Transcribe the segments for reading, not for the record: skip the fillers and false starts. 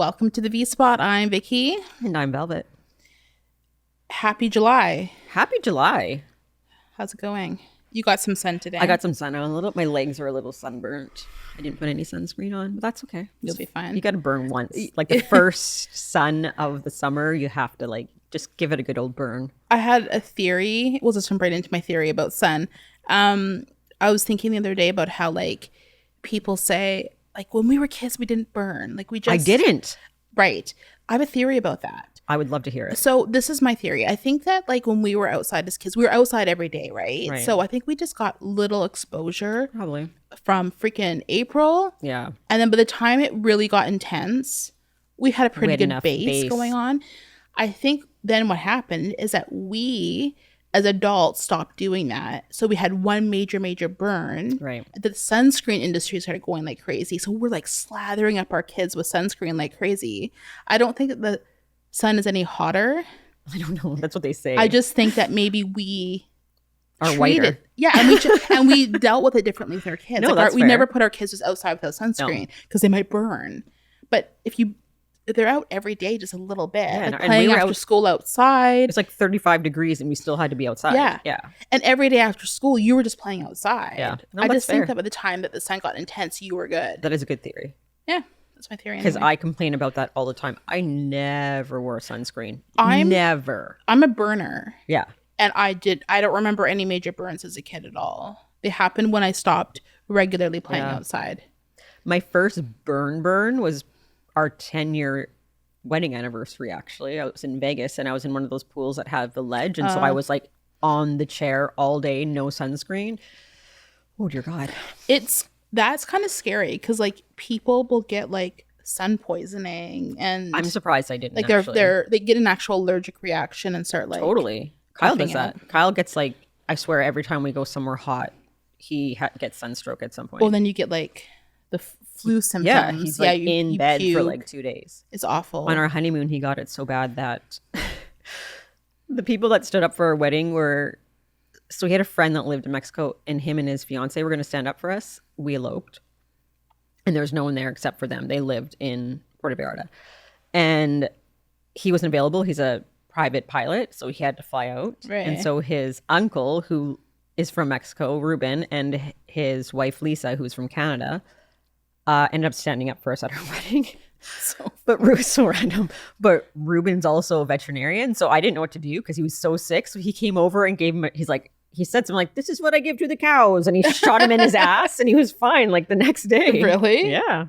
Welcome to the V Spot. I'm Vicky. And I'm Velvet. Happy July. Happy July. How's it going? You got some sun today. I got some sun. My legs are a little sunburnt. I didn't put any sunscreen on, but that's okay. You'll be fine. You got to burn once. Like the first sun of the summer, you have to just give it a good old burn. I had a theory. We'll just jump right into my theory about sun. I was thinking the other day about how people say when we were kids we didn't burn. I didn't. Right. I have a theory about that. I would love to hear it. So this is my theory. I think that when we were outside as kids, we were outside every day, right? So I think we just got little exposure. Probably. From freaking April. Yeah. And then by the time it really got intense, we had a pretty good base going on. I think then what happened is that we as adults stopped doing that. So we had one major burn. Right. The sunscreen industry started going like crazy. So we're slathering up our kids with sunscreen like crazy. I don't think that the sun is any hotter. I don't know. That's what they say. I just think that maybe we are whiter. Yeah, and we dealt with it differently with our kids. No, we never put our kids just outside without sunscreen because they might burn. But if they're out every day just a little bit, playing after school outside. It's 35 degrees and we still had to be outside. Yeah. And every day after school, you were just playing outside. Yeah. No, I just think that by the time that the sun got intense, you were good. That is a good theory. Yeah. That's my theory. Because I complain about that all the time. I never wore sunscreen. Never. I'm a burner. Yeah. And I don't remember any major burns as a kid at all. They happened when I stopped regularly playing outside. My first burn was our 10-year wedding anniversary, actually. I was in Vegas and I was in one of those pools that have the ledge. And so I was on the chair all day, no sunscreen. Oh, dear God. That's kind of scary because people will get sun poisoning, and I'm surprised I didn't. They get an actual allergic reaction and start totally. Kyle does that. Kyle gets I swear every time we go somewhere hot, he gets sunstroke at some point. Well, then you get the flu symptoms. Yeah, he's in bed puke. for 2 days. It's awful. On our honeymoon, he got it so bad that the people that stood up for our wedding were. So he had a friend that lived in Mexico, and him and his fiance were going to stand up for us. We eloped, and there was no one there except for them. They lived in Puerto Vallarta, and he wasn't available. He's a private pilot, so he had to fly out. Right. And so his uncle, who is from Mexico, Ruben, and his wife, Lisa, who's from Canada, ended up standing up for us at our wedding. So random. But Ruben's also a veterinarian, so I didn't know what to do because he was so sick. So he came over and gave him. He said something this is what I give to the cows, and he shot him in his ass, and he was fine the next day. Really? Yeah.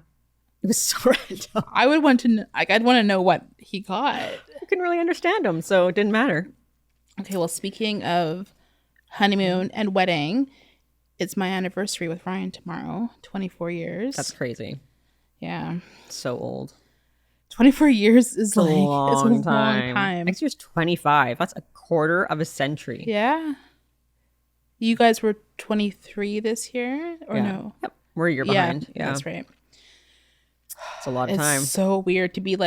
It was so random. I would want to know, I'd want to know what he got. I couldn't really understand him, so it didn't matter. Okay, well, speaking of honeymoon and wedding, it's my anniversary with Ryan tomorrow. 24 years. That's crazy. Yeah. So old. 24 years is it's a long time. Next year's 25. That's a quarter of a century. Yeah. You guys were 23 this year, or no? Yep. We're a year behind. Yeah, that's right. It's a lot of time. It's so weird to be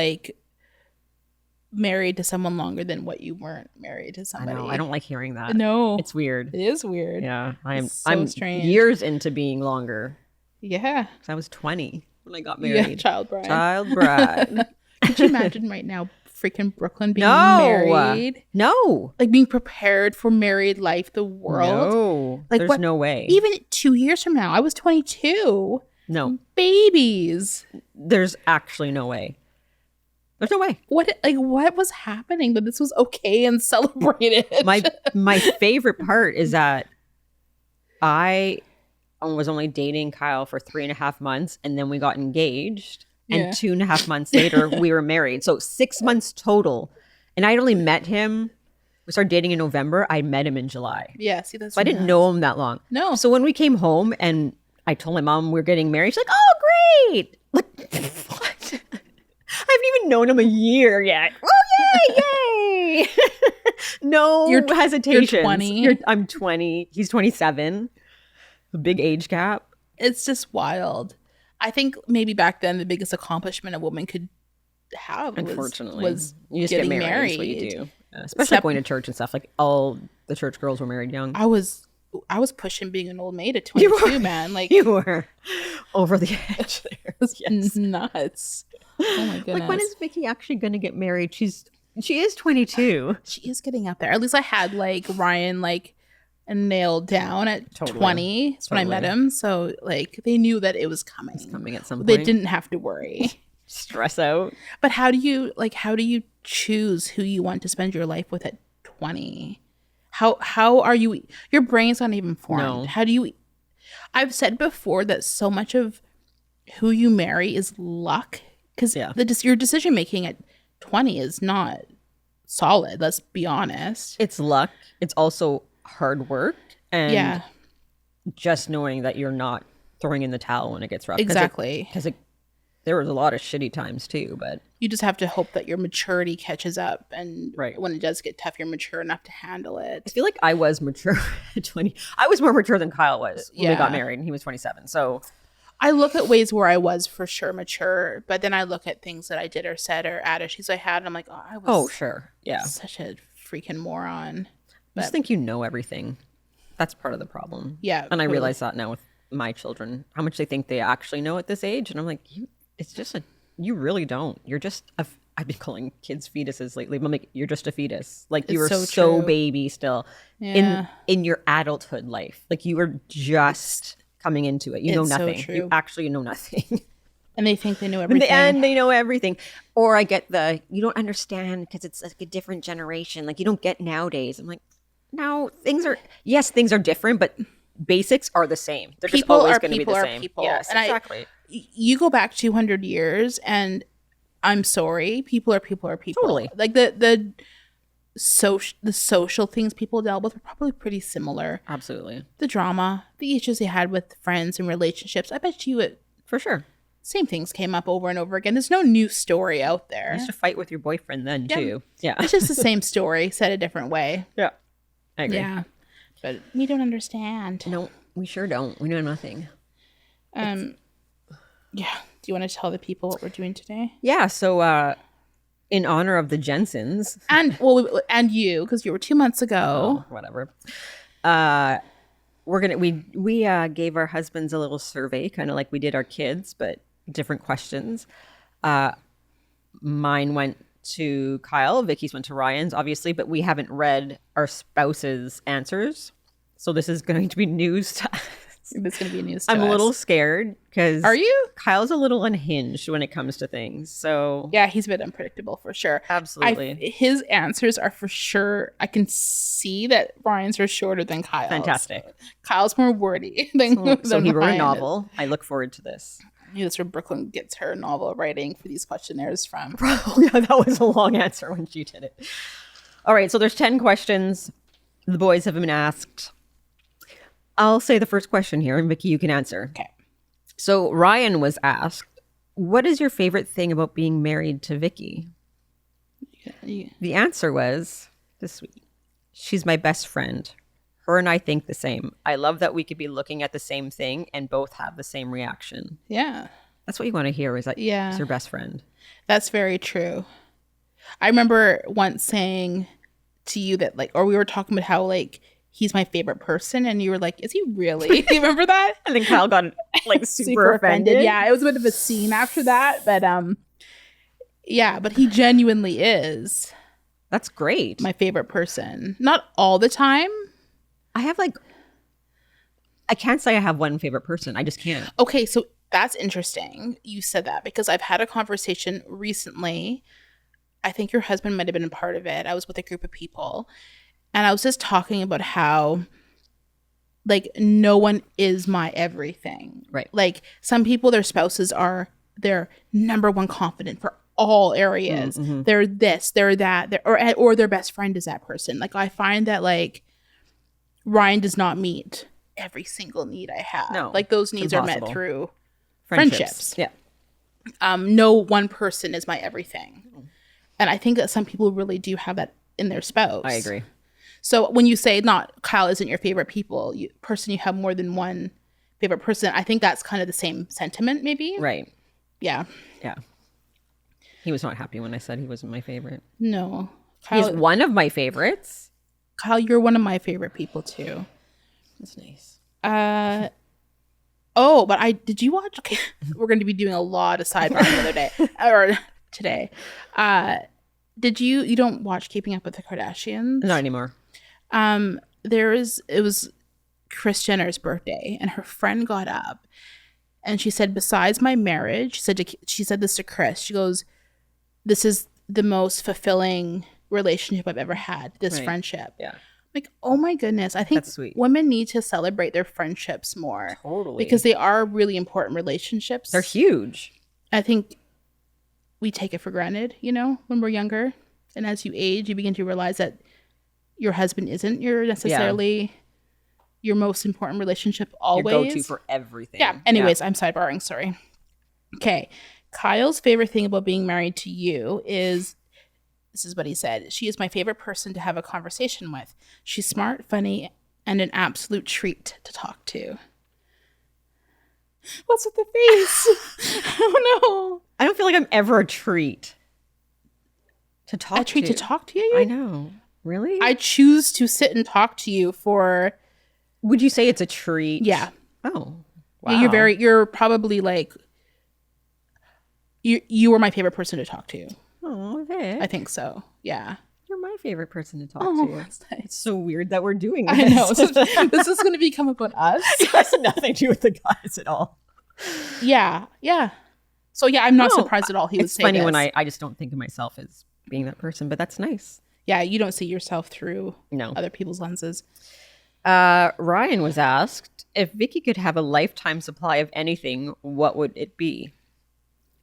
married to someone longer than what you weren't married to somebody. I know. I don't like hearing that. No. It's weird. It is weird. Yeah. I'm strange. Years into being longer. Yeah. I was 20 when I got married. Yeah, child bride. Could you imagine right now freaking Brooklyn being married? No. Being prepared for married life, the world? No. There's no way. Even 2 years from now, I was 22. No. Babies. There's actually no way. There's no way. What was happening that this was okay and celebrated? My favorite part is that I was only dating Kyle for 3.5 months, and then we got engaged, and 2.5 months later we were married. So 6 months total. And I'd only met him. We started dating in November. I met him in July. Yeah, see, that's so I didn't know him that long. No. So when we came home and I told my mom we're getting married, she's like, "Oh, great!" What? I haven't even known him a year yet. Oh, yay! No hesitation. You're 20. I'm 20. He's 27. A big age gap. It's just wild. I think maybe back then the biggest accomplishment a woman could have unfortunately was you just getting get married. Is what you do. Especially going to church and stuff. All the church girls were married young. I was pushing being an old maid at 22, man. You were over the edge there. It was nuts. Oh my goodness. Like, when is Vicky actually going to get married? She is 22. She is getting up there. At least I had like Ryan like nailed down at 20. That's when I met him. So like they knew that it was coming. It's coming at some point. They didn't have to worry. Stress out. But how do you choose who you want to spend your life with at 20? How are you? Your brain's not even formed. No. How do you? I've said before that so much of who you marry is luck, because your decision making at 20 is not solid. Let's be honest. It's luck. It's also hard work, and just knowing that you're not throwing in the towel when it gets rough. Exactly. Because there was a lot of shitty times too, but you just have to hope that your maturity catches up, and when it does get tough, you're mature enough to handle it. I feel like I was mature at 20. I was more mature than Kyle was when we got married, and he was 27. So I look at ways where I was for sure mature, but then I look at things that I did or said or attitudes I had, and I'm like, oh, I was such a freaking moron. I just think you know everything. That's part of the problem. Yeah. And I realize that now with my children, how much they think they actually know at this age. And I'm like, you really don't. You're just I've been calling kids fetuses lately, but I'm like, you're just a fetus. Like, you are so baby still in your adulthood life. Like, you are just coming into it. You know nothing. So you actually know nothing. And they think they know everything. And they know everything. Or I get you don't understand because it's like a different generation. Like, you don't get nowadays. I'm like, no, things are different, but basics are the same. They're just always going to be the same. People. Yes, and exactly. You go back 200 years, and I'm sorry, people are people. Totally. Like the social things people dealt with were probably pretty similar. Absolutely. The drama, the issues they had with friends and relationships. I bet you for sure. Same things came up over and over again. There's no new story out there. You used to fight with your boyfriend then too. Yeah. It's just the same story said a different way. Yeah. I agree. Yeah. But we don't understand. No, we sure don't. We know nothing. Yeah. Do you want to tell the people what we're doing today? Yeah. So, in honor of the Jensens, and you, because you were 2 months ago. Oh, whatever. We gave our husbands a little survey, kind of like we did our kids, but different questions. Mine went to Kyle. Vicky's went to Ryan's, obviously, but we haven't read our spouse's answers, so this is going to be news to us. This is going to be news to us. I'm a little scared because... Are you? Kyle's a little unhinged when it comes to things, so... Yeah, he's a bit unpredictable for sure. Absolutely. His answers are for sure... I can see that Ryan's are shorter than Kyle's. Fantastic. Kyle's more wordy than So he wrote a novel. I look forward to this. That's where Brooklyn gets her novel writing for these questionnaires from. Yeah, that was a long answer when she did it. All right, so there's 10 questions. The boys have been asked. I'll say the first question here, and Vicky, you can answer. Okay. So Ryan was asked, what is your favorite thing about being married to Vicky? Yeah. The answer was, this week, she's my best friend. Her and I think the same. I love that we could be looking at the same thing and both have the same reaction. Yeah. That's what you want to hear, is that she's your best friend. That's very true. I remember once saying to you that, like, or we were talking about how, like, he's my favorite person, and you were like, is he really? You remember that? I think Kyle got like super offended. Yeah, it was a bit of a scene after that, but yeah, but he genuinely is. That's great. My favorite person. Not all the time. I can't say I have one favorite person. I just can't. Okay, so that's interesting. You said that because I've had a conversation recently. I think your husband might have been a part of it. I was with a group of people, and I was just talking about how, like, no one is my everything. Right. Like, some people, their spouses are their number one confidant for all areas. Mm-hmm. They're this, they're that, or their best friend is that person. Like, I find that, like, Ryan does not meet every single need I have. No, like, those needs are met through friendships. Yeah. No one person is my everything. And I think that some people really do have that in their spouse. I agree. So when you say not Kyle isn't your favorite person, you have more than one favorite person, I think that's kind of the same sentiment, maybe. Right. Yeah. Yeah. He was not happy when I said he wasn't my favorite. No. He's one of my favorites. Kyle, you're one of my favorite people too. That's nice. Oh, but did you watch? Okay, we're going to be doing a lot of sidebar the other day or today. You don't watch Keeping Up with the Kardashians? Not anymore. It was Kris Jenner's birthday, and her friend got up and she said, besides my marriage, she said this to Kris. She goes, this is the most fulfilling relationship I've ever had, this friendship. Yeah. Like, oh my goodness. I think women need to celebrate their friendships more. Totally. Because they are really important relationships. They're huge. I think we take it for granted, when we're younger. And as you age, you begin to realize that your husband isn't necessarily your most important relationship always. Your go-to for everything. Yeah. Anyways, I'm sidebarring. Sorry. Okay. Kyle's favorite thing about being married to you is... This is what he said. She is my favorite person to have a conversation with. She's smart, funny, and an absolute treat to talk to. What's with the face? I don't know. I don't feel like I'm ever a treat to talk to. A treat to talk to you? I know. Really? I choose to sit and talk to you for... Would you say it's a treat? Yeah. Oh, wow. Yeah, you're probably like... You are my favorite person to talk to. Oh, okay. I think so. Yeah. You're my favorite person to talk to. That's nice. It's so weird that we're doing this. I know. This is going to become about us. It has nothing to do with the guys at all. Yeah. Yeah. So, yeah, I'm not surprised at all he would say It's funny this. when I just don't think of myself as being that person, but that's nice. Yeah, you don't see yourself through other people's lenses. Ryan was asked, if Vicky could have a lifetime supply of anything, what would it be?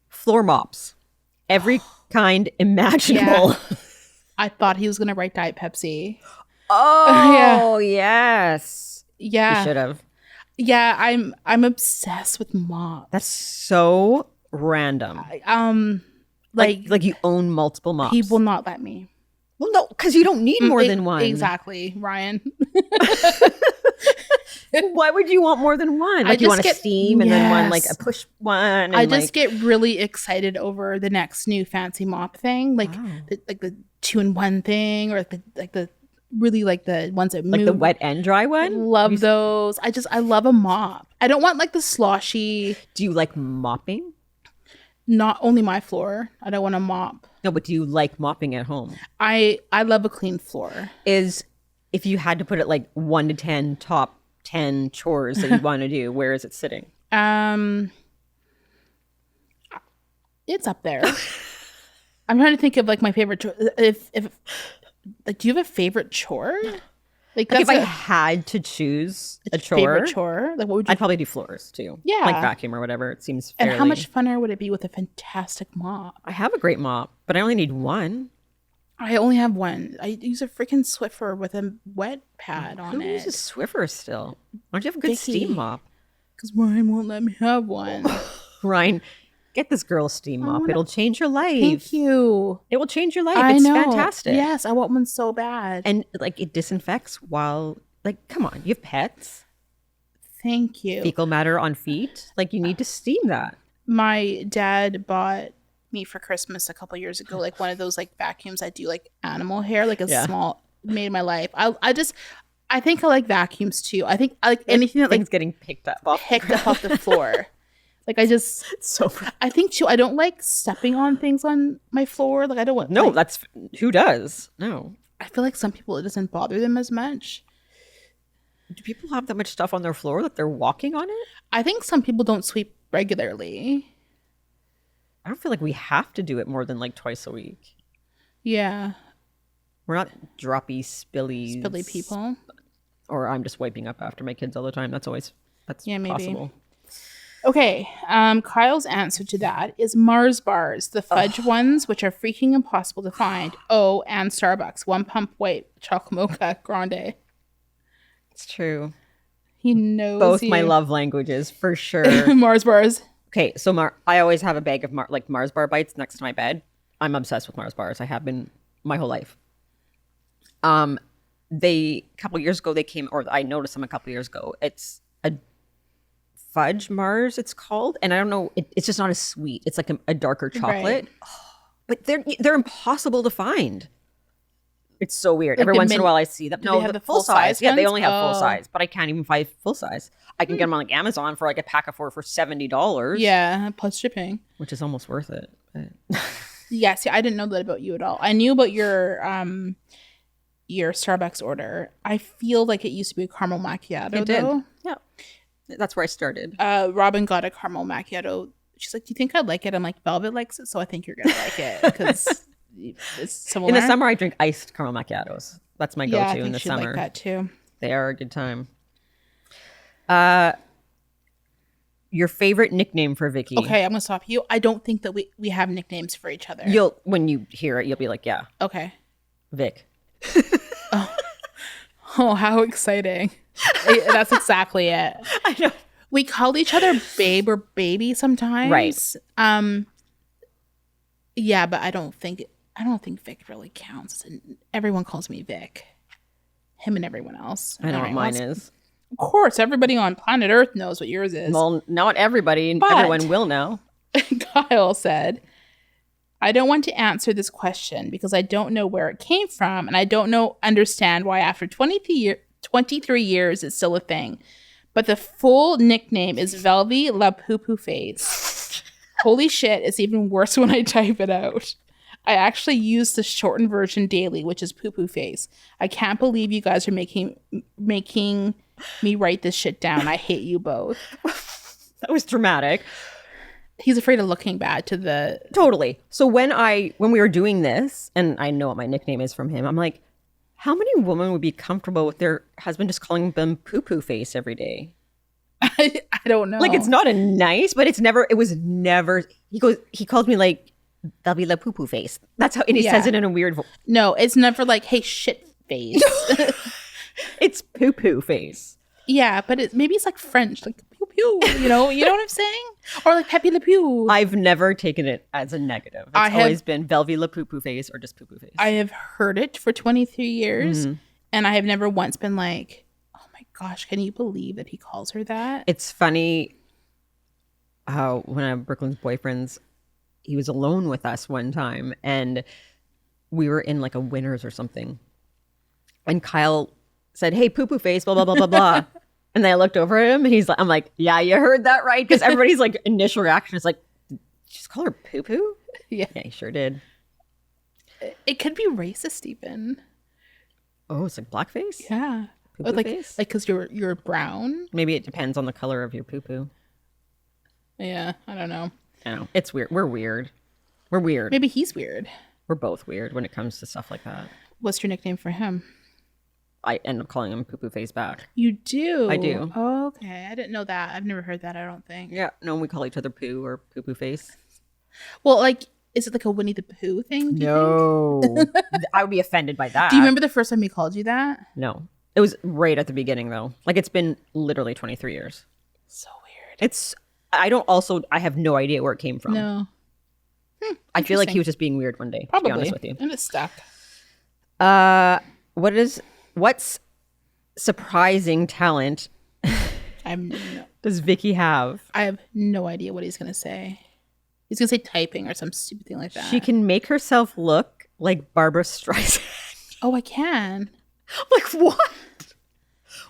Floor mops. Every kind imaginable. Yeah. I thought he was going to write Diet Pepsi. Oh, yes. Yeah. He should have. Yeah, I'm obsessed with mops. That's so random. Like you own multiple mops. He will not let me. Well, no, because you don't need more than one. Exactly, Ryan. Why would you want more than one? Like you want a steam and then one like a push one. And I just get really excited over the next new fancy mop thing, like the 2-in-1 thing, or like the really like the ones that move. Like the wet and dry one. Love those. I love a mop. I don't want like the sloshy. Do you like mopping? Not only my floor. I don't want to mop. No, but do you like mopping at home? I love a clean floor. If you had to put it like 1 to 10 top 10 chores that you want to do, where is it sitting? It's up there. I'm trying to think of like my favorite chore. If like, do you have a favorite chore? Like if I had to choose a favorite chore, like what would you? I'd probably do floors too. Yeah, like vacuum or whatever. It seems fairly... And how much funner would it be with a fantastic mop? I have a great mop, but I only need one. I only have one. I use a freaking Swiffer with a wet pad on Who it. Who uses Swiffer still? Why don't you have a good steam mop? Because Ryan won't let me have one. Ryan, get this girl a steam mop. It'll change your life. Thank you. It will change your life. I it's know. Fantastic. Yes, I want one so bad. And like it disinfects while, like, come on, you have pets. Thank you. Fecal matter on feet. Like you need to steam that. My dad bought me for Christmas a couple years ago, like one of those like vacuums that do like animal hair, like a small, made my life. I think I like vacuums too. I think I like anything that like getting picked up off the floor. Like it's so I think too, I don't like stepping on things on my floor. Like I don't want that's who does. No. I feel like some people it doesn't bother them as much. Do people have that much stuff on their floor that they're walking on it? I think some people don't sweep regularly. I don't feel like we have to do it more than like twice a week. Yeah. We're not droppy, spilly people. Or I'm just wiping up after my kids all the time. That's maybe possible. Okay. Kyle's answer to that is Mars bars, the fudge ones, which are freaking impossible to find. Oh, and Starbucks. 1 pump white chocolate mocha grande. It's true. He knows both my love languages for sure. Mars bars. Okay, so I always have a bag of Mars bar bites next to my bed. I'm obsessed with Mars bars. I have been my whole life. A couple years ago they came, or I noticed them a couple years ago. It's a fudge Mars, it's called, and I don't know. It's just not as sweet. It's like a darker chocolate, but they're impossible to find. It's so weird. Like Every once in a while I see them. Do they have the full size Yeah, they ones? only have full size, but I can't even find full size. I can get them on like Amazon for like a pack of 4 for $70. Yeah, plus shipping. Which is almost worth it. Yeah, see, I didn't know that about you at all. I knew about your Starbucks order. I feel like it used to be a caramel macchiato. It did. Yeah. That's where I started. Robin got a caramel macchiato. She's like, "Do you think I'd like it?" I'm like, "Velvet likes it, so I think you're gonna like it because it's similar." In the summer, I drink iced caramel macchiatos. That's my go-to in the she'd summer. Like that too. They are a good time. Your favorite nickname for Vicky? Okay, I'm gonna stop you. I don't think that we have nicknames for each other. When you hear it, you'll be like, yeah. Okay. Vic. Oh, how exciting! That's exactly it. I know. We call each other babe or baby sometimes. Right. Yeah, but I don't think Vic really counts. And everyone calls me Vic. Him and everyone else. I know what mine is. Of course, everybody on planet Earth knows what yours is. Well, not everybody. But everyone will know. Kyle said, "I don't want to answer this question because I don't know where it came from, and I don't understand why after 23 years it's still a thing. But the full nickname is Velvy La Poo Poo Face. Holy shit, it's even worse when I type it out. I actually use the shortened version daily, which is Poo Poo Face. I can't believe you guys are making me write this shit down. I hate you both." That was dramatic. He's afraid of looking bad to the... Totally. So when we were doing this, and I know what my nickname is from him, I'm like, how many women would be comfortable with their husband just calling them Poo Poo Face every day? I don't know. Like, it's not a nice, but it was never, he calls me like, "That'll be La Poo Poo Face." That's how, and he says it in a weird voice. No, it's never like, "Hey, shit face." It's Poo Poo Face. Yeah, but maybe it's like French, like pew pew, you know what I'm saying? Or like Pepe Le Pew. I've never taken it as a negative. It's always been Velvy La Poo Poo Face or just Poo Poo Face. I have heard it for 23 years, and I have never once been like, "Oh my gosh, can you believe that he calls her that?" It's funny how one of Brooklyn's boyfriends, he was alone with us one time, and we were in like a Winners or something, and Kyle said, "Hey, Poo Poo Face, blah blah blah blah blah." And then I looked over at him, and I'm like, "Yeah, you heard that right," because everybody's like initial reaction is like, "Did you just call her Poo Poo?" Yeah, he sure did. It could be racist even. Oh, it's like blackface. Yeah, Poo Poo face? Like because you're brown. Maybe it depends on the color of your poo poo. Yeah, I don't know. I know. It's weird. We're weird. We're weird. Maybe he's weird. We're both weird when it comes to stuff like that. What's your nickname for him? I end up calling him Poo Poo Face back. You do? I do. Oh, okay. I didn't know that. I've never heard that, I don't think. Yeah. No, we call each other Poo or Poo Poo Face. Well, like, is it like a Winnie the Pooh thing? No. I would be offended by that. Do you remember the first time he called you that? No. It was right at the beginning, though. Like, it's been literally 23 years. So weird. I have no idea where it came from. No. I feel like he was just being weird one day, Probably. to be honest with you. And it's stuck. What's surprising talent does Vicky have? I have no idea what he's going to say. He's going to say typing or some stupid thing like that. She can make herself look like Barbara Streisand. Oh, I can. Like, what?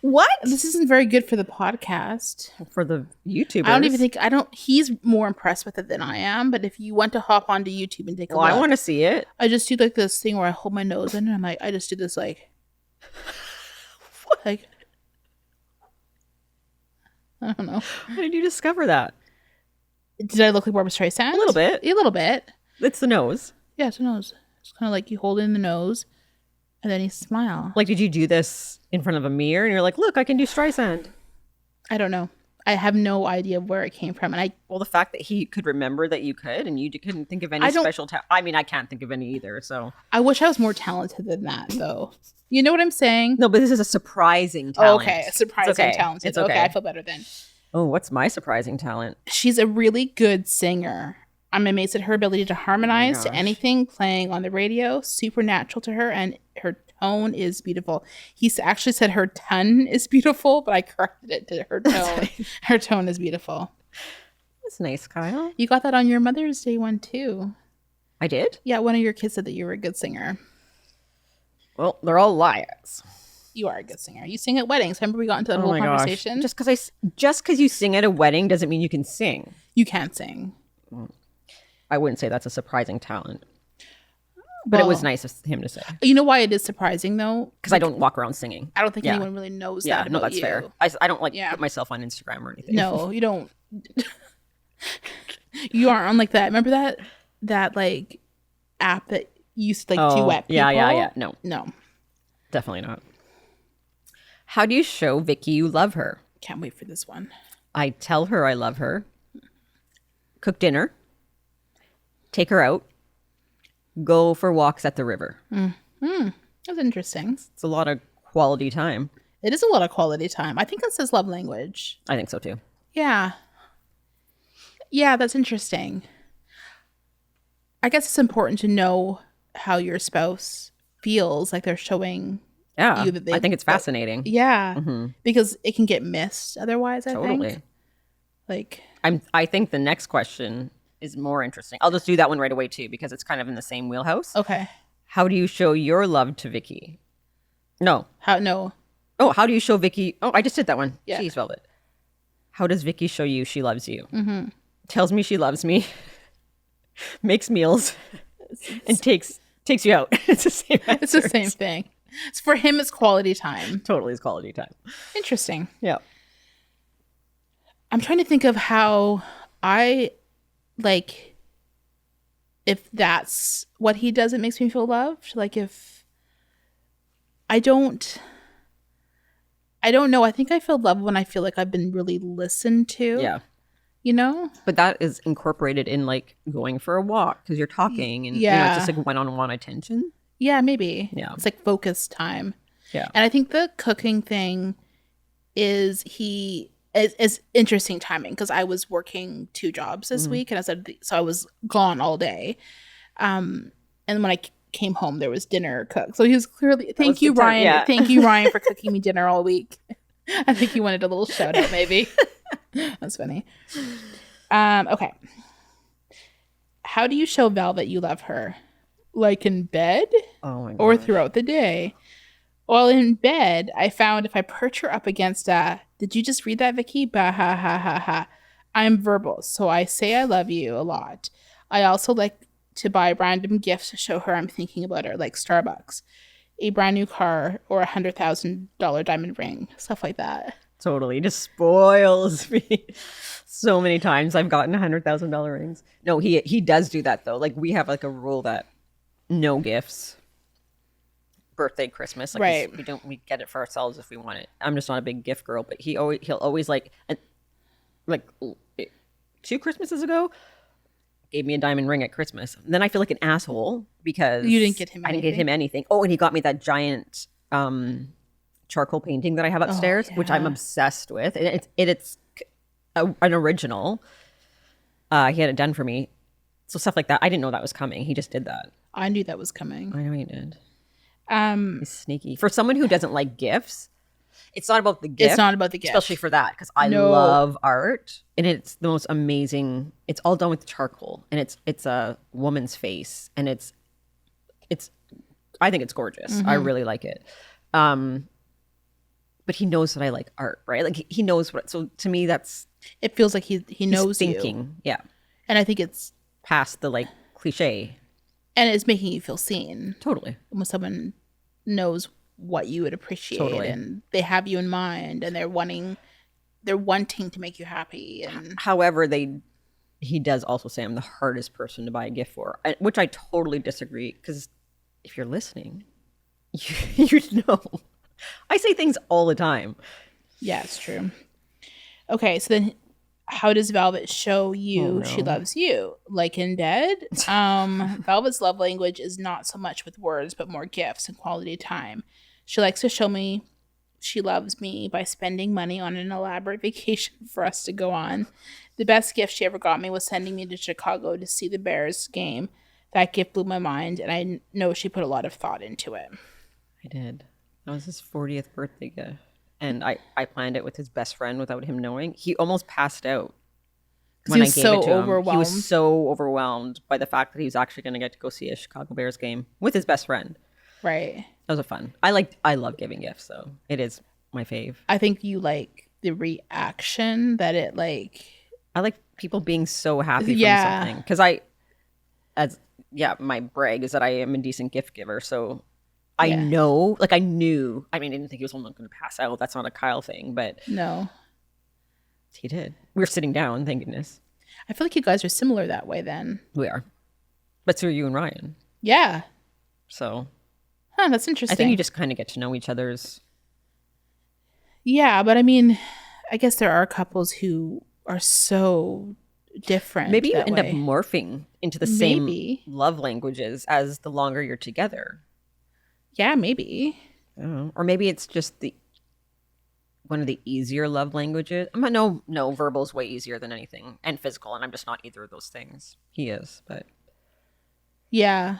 What? This isn't very good for the podcast. For the YouTubers. He's more impressed with it than I am, but if you want to hop onto YouTube and take a look. I want to see it. I just do like this thing where I hold my nose in and I'm like, I just do this like, like, I don't know. How did you discover that? Did I look like Barbara Streisand? A little bit. A little bit. It's the nose. Yeah, it's the nose. It's kind of like you hold in the nose and then you smile. Like, did you do this in front of a mirror and you're like, look, I can do Streisand? I don't know. I have no idea where it came from. And well, the fact that he could remember that you could and you couldn't think of any special talent. I mean, I can't think of any either, so. I wish I was more talented than that, though. You know what I'm saying? No, but this is a surprising talent. Okay, a surprising talent. It's okay. I feel better then. Oh, what's my surprising talent? She's a really good singer. I'm amazed at her ability to harmonize to anything playing on the radio. Supernatural to her, and her tone is beautiful. He's actually said her ton is beautiful, but I corrected it to her tone. Her tone is beautiful. That's nice, Kyle. You got that on your Mother's Day one too. I did? Yeah, one of your kids said that you were a good singer. Well, they're all liars. You are a good singer. You sing at weddings. Remember we got into that whole conversation? Gosh. Just because you sing at a wedding doesn't mean you can sing. You can't sing. I wouldn't say that's a surprising talent. But it was nice of him to say. You know why it is surprising, though? Because I don't walk around singing. I don't think anyone really knows that about that's you. Fair. I don't put myself on Instagram or anything. No, you don't. You aren't on like that. Remember that like app that used to like duet people? Yeah. No. Definitely not. How do you show Vicky you love her? Can't wait for this one. I tell her I love her. Cook dinner. Take her out. Go for walks at the river. That's interesting. It's a lot of quality time. It is a lot of quality time. I think that's his love language. I think so too. Yeah. Yeah, that's interesting. I guess it's important to know how your spouse feels like they're showing you that I think it's fascinating. Yeah. Because it can get missed otherwise, I think. Like I think the next question is more interesting. I'll just do that one right away too because it's kind of in the same wheelhouse. Okay. How do you show your love to Vicky? No. No. Oh, how do you show Vicky? Oh, I just did that one. Yeah. Jeez, Velvet. How does Vicky show you she loves you? Tells me she loves me, makes meals, and takes you out. It's the same answer. It's the same thing. It's for him, it's quality time. Totally is quality time. Interesting. Yeah. I'm trying to think of how I like if that's what he does, it makes me feel loved. Like if I don't know. I think I feel loved when I feel like I've been really listened to. Yeah. You know? But that is incorporated in like going for a walk because you're talking and it's just like one-on-one attention. Yeah, maybe. Yeah. It's like focus time. Yeah. And I think the cooking thing is interesting timing because I was working 2 jobs this week and so I was gone all day. And when I came home, there was dinner cooked. So he was clearly, thank you, Ryan. Yeah. Thank you, Ryan, for cooking me dinner all week. I think he wanted a little shout out, maybe. That's funny. Okay. How do you show Velvet you love her? Like in bed? Oh my God. Or throughout the day? Well, in bed, I found if I perch her up against did you just read that, Vicky? Bah, ha, ha, ha, ha. I'm verbal, so I say I love you a lot. I also like to buy random gifts to show her I'm thinking about her, like Starbucks, a brand new car, or $100,000 diamond ring, stuff like that. Totally. Just spoils me. So many times I've gotten $100,000 rings. No, he does do that though. Like we have like a rule that no gifts. Birthday, Christmas, like right? We get it for ourselves if we want it. I'm just not a big gift girl, but he'll always like 2 Christmases ago gave me a diamond ring at Christmas. And then I feel like an asshole because you didn't get him. I didn't get him anything. Oh, and he got me that giant charcoal painting that I have upstairs, which I'm obsessed with. And it's an original. He had it done for me. So stuff like that. I didn't know that was coming. He just did that. I knew that was coming. I know he did. He's sneaky. For someone who doesn't like gifts, it's not about the gift. It's not about the gift. Especially for that, because I love art. And it's the most amazing. It's all done with charcoal. And it's a woman's face. And it's I think it's gorgeous. I really like it. But he knows that I like art, right? Like he knows what. So to me, it feels like he knows thinking, you. Yeah. And I think it's past the like cliche. And it's making you feel seen. Totally. When someone knows what you would appreciate and they have you in mind and they're wanting to make you happy. And however, he does also say I'm the hardest person to buy a gift for, which I totally disagree because if you're listening, you know. I say things all the time. Yeah, it's true. Okay, so then how does Velvet show you she loves you? Like in bed? Velvet's love language is not so much with words, but more gifts and quality time. She likes to show me she loves me by spending money on an elaborate vacation for us to go on. The best gift she ever got me was sending me to Chicago to see the Bears game. That gift blew my mind, and I know she put a lot of thought into it. I did. That was his 40th birthday gift. And I planned it with his best friend without him knowing. He almost passed out when I gave it to him. He was so overwhelmed by the fact that he was actually going to get to go see a Chicago Bears game with his best friend. Right. Those are fun. I love giving gifts, so it is my fave. I think you like the reaction that it like. I like people being so happy from something because my brag is that I am a decent gift giver. So I know, like I knew. I mean, I didn't think he was only going to pass out. That's not a Kyle thing, but no, he did. We were sitting down, thank goodness. I feel like you guys are similar that way. Then we are, but so are you and Ryan. Yeah. So. Huh, that's interesting. I think you just kind of get to know each other's. Yeah, but I mean, I guess there are couples who are so different. Maybe you end up morphing into the same love languages as the longer you're together. Yeah, maybe. Or maybe it's just one of the easier love languages. No, verbal is way easier than anything, and physical, and I'm just not either of those things. He is, but yeah.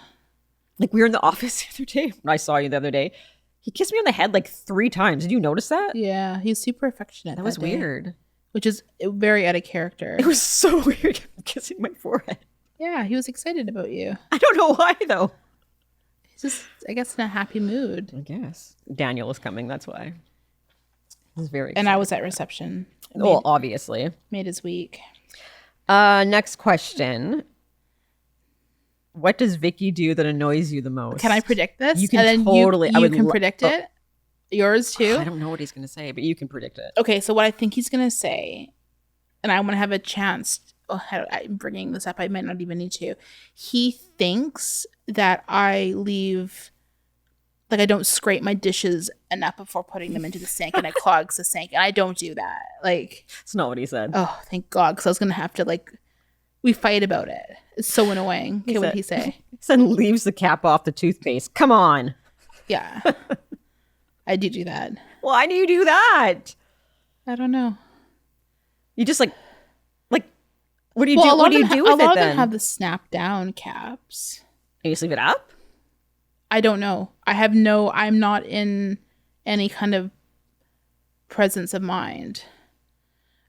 Like we were in the office the other day. When I saw you the other day, he kissed me on the head like 3 times. Did you notice that? Yeah, he's super affectionate. That was weird. Which is very out of character. It was so weird kissing my forehead. Yeah, he was excited about you. I don't know why though. He's just, I guess, in a happy mood. I guess. Daniel was coming, that's why. He was very excited. And I was at reception. Obviously. Made his week. Next question. What does Vicky do that annoys you the most? Can I predict this? You can totally. You can predict it? Yours too? I don't know what he's going to say, but you can predict it. Okay, so what I think he's going to say, and I want to have a chance. I'm bringing this up. I might not even need to. He thinks that I leave, like I don't scrape my dishes enough before putting them into the sink, and it clogs the sink, and I don't do that. Like, it's not what he said. Oh, thank God, because I was going to have to we fight about it. It's so annoying. Okay, what did he say? He said leaves the cap off the toothpaste. Come on. Yeah. I do that. Why do you do that? I don't know. You just what do you do? What do you do with it then? A lot of them have the snap down caps. And you just leave it up? I don't know. I'm not in any kind of presence of mind.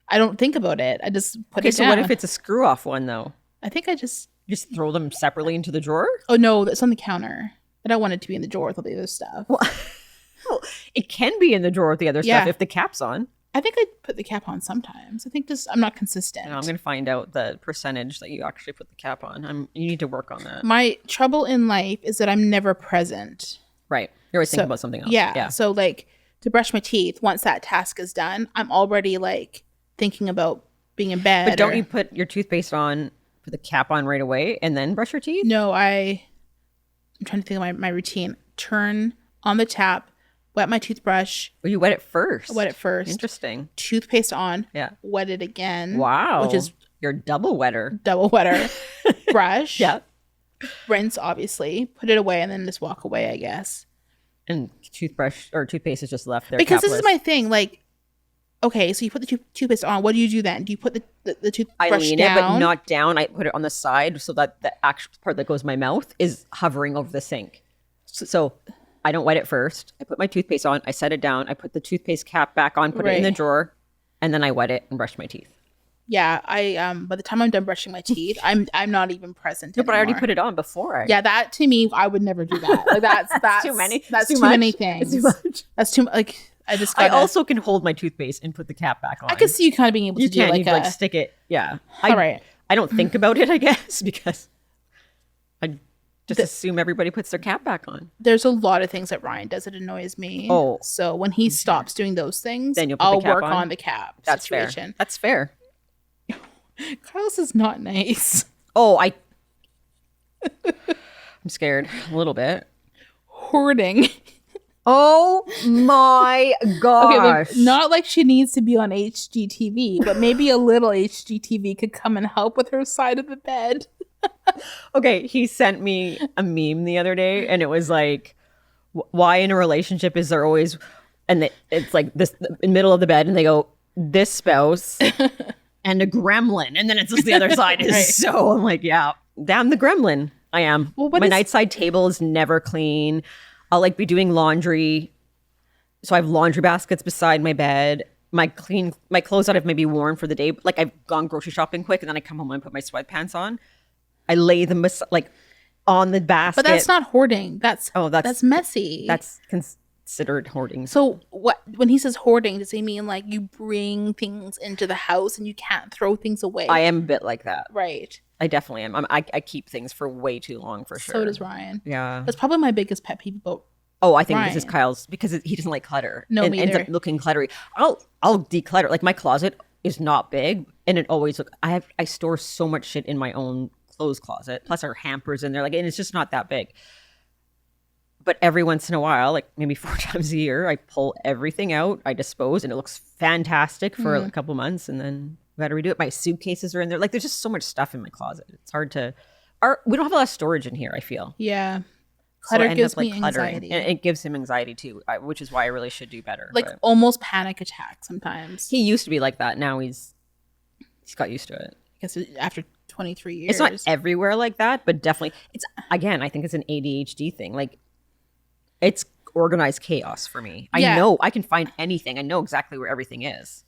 I don't think about it. I just put it down. So what if it's a screw off one though? I think I just throw them separately into the drawer? Oh no, that's on the counter. I don't want it to be in the drawer with all the other stuff. Well, it can be in the drawer with the other stuff if the cap's on. I think I put the cap on sometimes. I think I'm not consistent. I'm going to find out the percentage that you actually put the cap on. You need to work on that. My trouble in life is that I'm never present. Right. You're always thinking about something else. Yeah. So to brush my teeth, once that task is done, I'm already thinking about being in bed. But don't you put your toothpaste on, put the cap on right away and then brush your teeth? No, I'm trying to think of my routine. Turn on the tap, wet my toothbrush. Oh, you wet it first? I wet it first. Interesting. Toothpaste on. Yeah. Wet it again. Wow. Which is your double wetter. Brush. Yeah. Rinse, obviously. Put it away and then just walk away, I guess. And toothbrush or toothpaste is just left there. Because this is my thing. Okay, so you put the toothpaste on. What do you do then? Do you put the toothbrush down? I lean down? it, but not down. I put it on the side so that the actual part that goes in my mouth is hovering over the sink. So I don't wet it first. I put my toothpaste on. I set it down. I put the toothpaste cap back on, put it in the drawer, and then I wet it and brush my teeth. Yeah, by the time I'm done brushing my teeth, I'm not even present anymore. But I already put it on before. Yeah, that to me, I would never do that. That's too many. That's too many things. It's too much. That's too I also can hold my toothpaste and put the cap back on. I can see you kind of being able to do you stick it. Yeah. All right. I don't think about it, I guess, because I just assume everybody puts their cap back on. There's a lot of things that Ryan does that annoys me. Oh. So when he stops doing those things, then I'll work on the cap situation. Fair. That's fair. Carlos is not nice. Oh, I'm scared a little bit. Hoarding. Oh my gosh. Okay, not like she needs to be on HGTV, but maybe a little HGTV could come and help with her side of the bed. Okay, he sent me a meme the other day, and it was like, why in a relationship is there always, and it's like this in the middle of the bed, and they go, this spouse and a gremlin, and then it's just the other side is right. So I'm like, yeah, damn the gremlin. I am. Well, my nightside table is never clean. I'll be doing laundry. So I have laundry baskets beside my bed. My clothes that I've maybe worn for the day. I've gone grocery shopping quick and then I come home and put my sweatpants on. I lay them on the basket. But that's not hoarding. That's messy. That's considered hoarding. So when he says hoarding, does he mean like you bring things into the house and you can't throw things away? I am a bit like that. Right. I definitely am. I keep things for way too long, for sure. So does Ryan. Yeah. That's probably my biggest pet peeve about I think Ryan. this is Kyle's, because he doesn't like clutter. No, and me ends either. up looking cluttery. I'll declutter. Like, my closet is not big, and it always I store so much shit in my own clothes closet. Plus our hampers in there, like, and it's just not that big. But every once in a while, like maybe 4 times a year, I pull everything out, I dispose, and it looks fantastic for a couple months, and then we got to redo it. My suitcases are in there. Like, there's just so much stuff in my closet. It's hard to. We don't have a lot of storage in here, I feel. Yeah. Clutter gives me anxiety. And it gives him anxiety too, which is why I really should do better. Like, almost panic attack sometimes. He used to be like that. Now he's got used to it. I guess after 23 years. It's not everywhere like that, but definitely I think it's an ADHD thing. Like, it's organized chaos for me. I know I can find anything. I know exactly where everything is.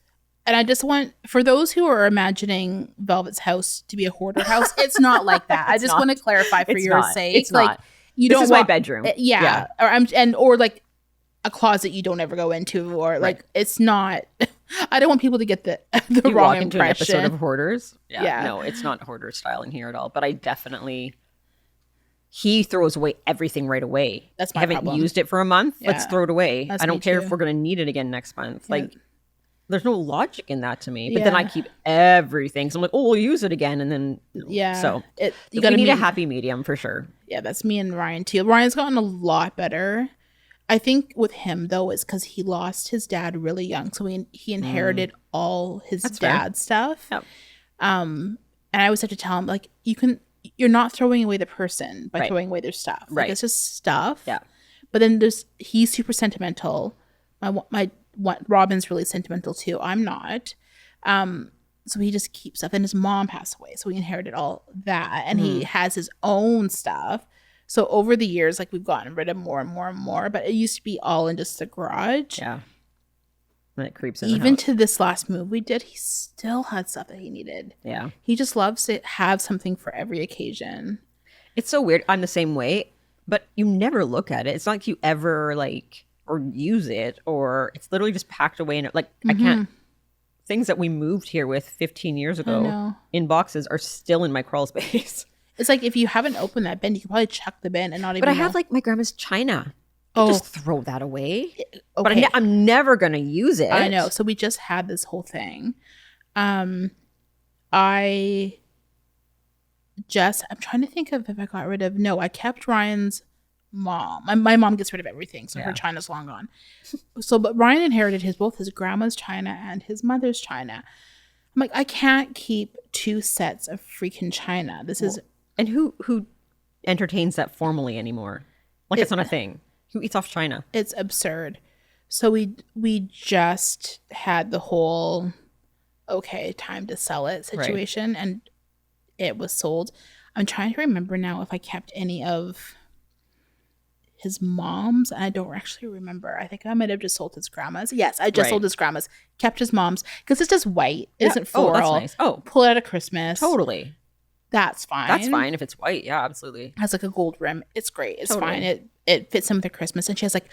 And I just want, for those who are imagining Velvet's house to be a hoarder house, it's not like that. I just want to clarify for your sake. It's like, you this don't is want my bedroom. Yeah. Or like a closet you don't ever go into, or like it's not. I don't want people to get the you wrong walk into impression. an episode of Hoarders. Yeah. No, it's not hoarder style in here at all. But I definitely. He throws away everything right away. That's my I haven't problem. used it for a month. Yeah. Let's throw it away. That's I don't me care too. if we're going to need it again next month. Yeah. Like, there's no logic in that to me. But then I keep everything. So I'm like, we'll use it again. And then, So you got to need a happy medium for sure. Yeah, that's me and Ryan too. Ryan's gotten a lot better. I think with him though is because he lost his dad really young, so he inherited all his dad's stuff. Yep. And I always have to tell him, like, you're not throwing away the person by throwing away their stuff. Like, it's just stuff. Yeah. But then he's super sentimental. Robin's really sentimental too. I'm not. So he just keeps stuff. And his mom passed away, so he inherited all that, and he has his own stuff. So over the years, like, we've gotten rid of more and more and more. But it used to be all in just the garage. Yeah. And it creeps in. Even to this last move we did, he still had stuff that he needed. Yeah. He just loves to have something for every occasion. It's so weird. I'm the same way, but you never look at it. It's not like you ever like or use it, or it's literally just packed away in it. Like, I can't. Things that we moved here with 15 years ago in boxes are still in my crawl space. It's like, if you haven't opened that bin, you can probably chuck the bin and not even. But I have like my grandma's china. Just throw that away. Okay. But I'm never gonna use it. I know. So we just had this whole thing. I'm trying to think of if I got rid of. No, I kept Ryan's mom. My mom gets rid of everything, so her china's long gone. But Ryan inherited both his grandma's china and his mother's china. I'm like, I can't keep 2 sets of freaking china. And who entertains that formally anymore? Like, it's not a thing. Who eats off china? It's absurd. So we just had the whole time to sell it situation, and it was sold. I'm trying to remember now if I kept any of his mom's. I don't actually remember. I think I might have just sold his grandma's. Yes, I just sold his grandma's. Kept his mom's because it's just white. It isn't floral. Oh, that's nice. Pull it out of Christmas. Totally. That's fine. That's fine if it's white. Yeah, absolutely. Has like a gold rim. It's great. It's fine. It fits in with her Christmas, and she has like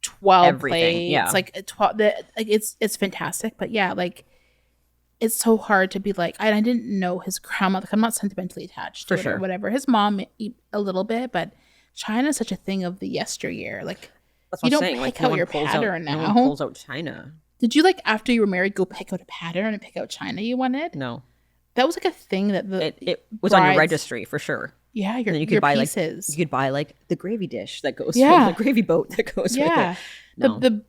12 plates. Yeah. Like 12. It's fantastic. But yeah, like, it's so hard to be like, I didn't know his grandma. Like, I'm not sentimentally attached to it or whatever. His mom a little bit, but China is such a thing of the yesteryear. Like, that's you don't saying. pick Like, out your pattern now. No one pulls out china. Did you, like, after you were married, go pick out a pattern and pick out china you wanted? No. That was like a thing that it was on your registry for sure. Yeah, you could your buy pieces. Like, you could buy like the gravy dish that goes with the gravy boat that goes with it. No. The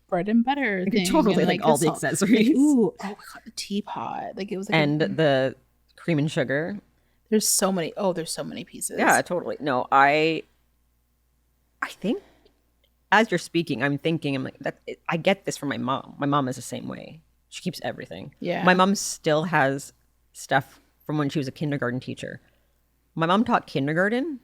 bread and butter thing. Totally, like all the accessories. Like, ooh, we got the teapot. Like, it was like the cream and sugar. There's so many pieces. Yeah, totally. No, I think as you're speaking, I'm like, I get this from my mom. My mom is the same way. She keeps everything. Yeah. My mom still has stuff from when she was a kindergarten teacher. My mom taught kindergarten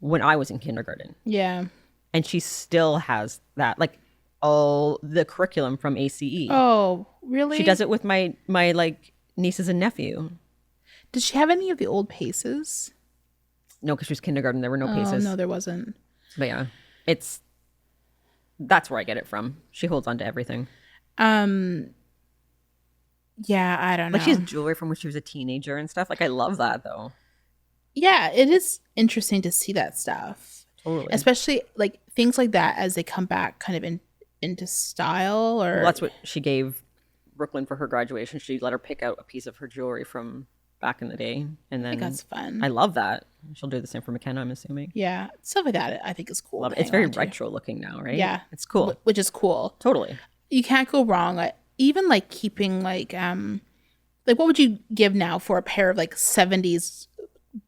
when I was in kindergarten. Yeah. And she still has that, like, all the curriculum from ACE. Oh, really? She does it with my like nieces and nephew. Did she have any of the old paces? No, because she was kindergarten. There were no paces. No, there wasn't. But yeah, that's where I get it from. She holds on to everything. Yeah, I don't know. Like she has jewelry from when she was a teenager and stuff. Like I love that though. Yeah, it is interesting to see that stuff. Totally. Especially like things like that as they come back kind of into style or... Well, that's what she gave Brooklyn for her graduation. She let her pick out a piece of her jewelry from back in the day. And then I think that's fun. I love that. She'll do the same for McKenna, I'm assuming. Yeah. Stuff like that I think is cool. Love it. It's very retro looking now, right? Yeah. It's cool. Which is cool. Totally. You can't go wrong. Even like keeping like what would you give now for a pair of like 70s